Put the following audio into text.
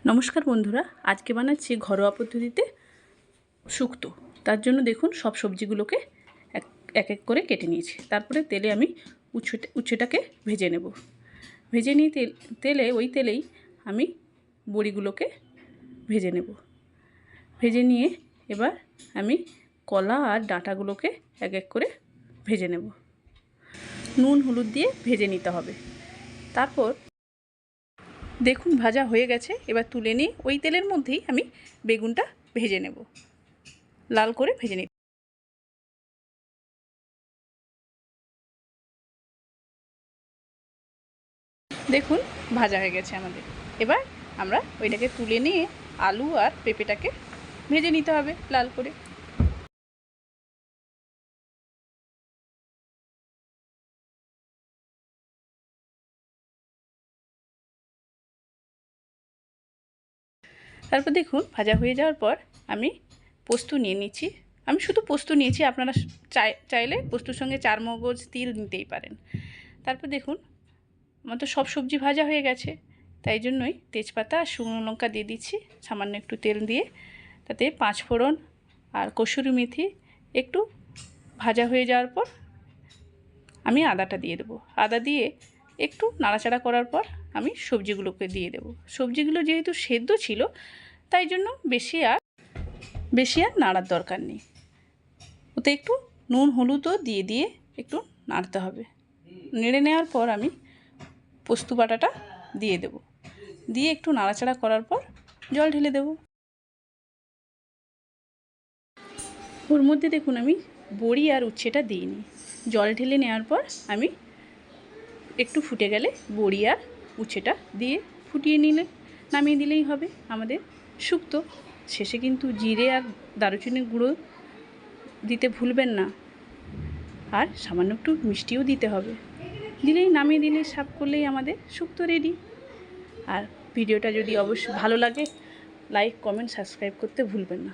নমস্কার বন্ধুরা, আজকে বানাচ্ছি ঘরোয়া পদ্ধতিতে শুক্তো। তার জন্য দেখুন সব সবজিগুলোকে এক এক করে কেটে নিয়েছি। তারপরে তেলে আমি উচ্ছেটাকে ভেজে নেব। ভেজে নিয়ে তেলেই আমি বড়িগুলোকে ভেজে নেব। ভেজে নিয়ে এবার আমি কলা আর ডাঁটাগুলোকে এক এক করে ভেজে নেব। নুন হলুদ দিয়ে ভেজে নিতে হবে। তারপর দেখুন ভাজা হয়ে গেছে। এবার তুলে নিয়ে ওই তেলের মধ্যেই আমি বেগুনটা ভেজে নেব, লাল করে ভেজে নিই। দেখুন ভাজা হয়ে গেছে আমাদের। এবার আমরা ওইটাকে তুলে নিয়ে আলু আর পেঁপেটাকে ভেজে নিতে হবে লাল করে। তারপর দেখুন ভাজা হয়ে যাওয়ার পর আমি পোস্ত নিয়ে নিচ্ছি। আমি শুধু পোস্ত নিয়েছি, আপনারা চাইলে পোস্তর সঙ্গে চারমগজ তিল নিতেই পারেন। তারপর দেখুন আমার তো সব সবজি ভাজা হয়ে গেছে, তাই জন্যই তেজপাতা আর শুকনো লঙ্কা দিয়ে দিচ্ছি। সামান্য একটু তেল দিয়ে তাতে 5 ফোড়ন আর কসুরি মেথি একটু ভাজা হয়ে যাওয়ার পর আমি আদাটা দিয়ে দেবো। আদা দিয়ে একটু নাড়াচাড়া করার পর আমি সবজিগুলোকে দিয়ে দেবো। সবজিগুলো যেহেতু সেদ্ধ ছিল তাই জন্য বেশি আর নাড়ার দরকার নেই। ওতে একটু নুন হলুদও দিয়ে একটু নাড়তে হবে। নেড়ে নেওয়ার পর আমি পোস্ত বাটাটা দিয়ে দেব। দিয়ে একটু নাড়াচাড়া করার পর জল ঢেলে দেব। ওর মধ্যে দেখুন আমি বড়ি আর উচ্ছেটা দিইনি। জল ঢেলে নেওয়ার পর আমি একটু ফুটে গেলে বড়ি আর উচ্ছেটা দিয়ে ফুটিয়ে নামিয়ে দিলেই হবে আমাদের শুক্তো। শেষে কিন্তু জিরে আর দারুচিনির গুঁড়ো দিতে ভুলবেন না, আর সামান্য একটু মিষ্টিও দিতে হবে। নামিয়ে দিলেই সার্ভ করলেই আমাদের শুক্তো রেডি। আর ভিডিওটা যদি অবশ্যই ভালো লাগে লাইক কমেন্ট সাবস্ক্রাইব করতে ভুলবেন না।